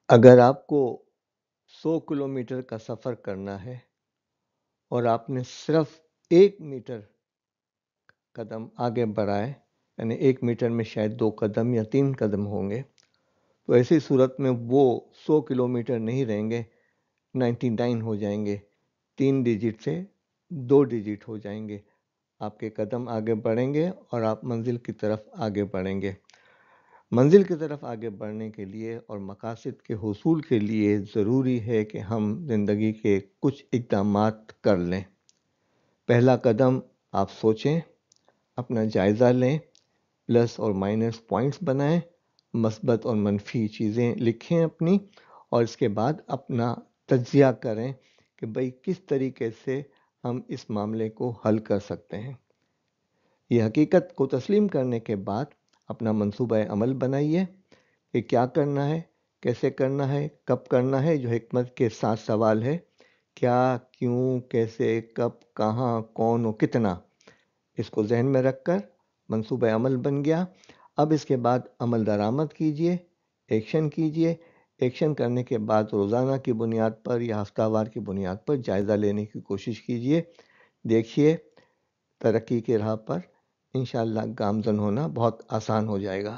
اگر آپ کو 100 کلومیٹر کا سفر کرنا ہے اور آپ نے صرف 1 میٹر قدم آگے بڑھائے، یعنی 1 میٹر میں شاید 2 قدم یا 3 قدم ہوں گے، تو ایسی صورت میں وہ 100 کلومیٹر نہیں رہیں گے، 99 ہو جائیں گے، 3 ڈیجٹ سے 2 ڈیجٹ ہو جائیں گے۔ آپ کے قدم آگے بڑھیں گے اور آپ منزل کی طرف آگے بڑھیں گے۔ منزل کی طرف آگے بڑھنے کے لیے اور مقاصد کے حصول کے لیے ضروری ہے کہ ہم زندگی کے کچھ اقدامات کر لیں۔ پہلا قدم آپ سوچیں، اپنا جائزہ لیں، پلس اور مائنس پوائنٹس بنائیں، مثبت اور منفی چیزیں لکھیں اپنی، اور اس کے بعد اپنا تجزیہ کریں کہ بھئی کس طریقے سے ہم اس معاملے کو حل کر سکتے ہیں۔ یہ حقیقت کو تسلیم کرنے کے بعد اپنا منصوبہ عمل بنائیے کہ کیا کرنا ہے، کیسے کرنا ہے، کب کرنا ہے، جو حکمت کے ساتھ سوال ہے، کیا، کیوں، کیسے، کب، کہاں، کون اور کتنا، اس کو ذہن میں رکھ کر منصوبہ عمل بن گیا۔ اب اس کے بعد عمل درآمد کیجئے، ایکشن کیجئے۔ ایکشن کرنے کے بعد روزانہ کی بنیاد پر یا ہفتہ وار کی بنیاد پر جائزہ لینے کی کوشش کیجئے۔ دیکھیے ترقی کی راہ پر انشاءاللہ گامزن ہونا بہت آسان ہو جائے گا۔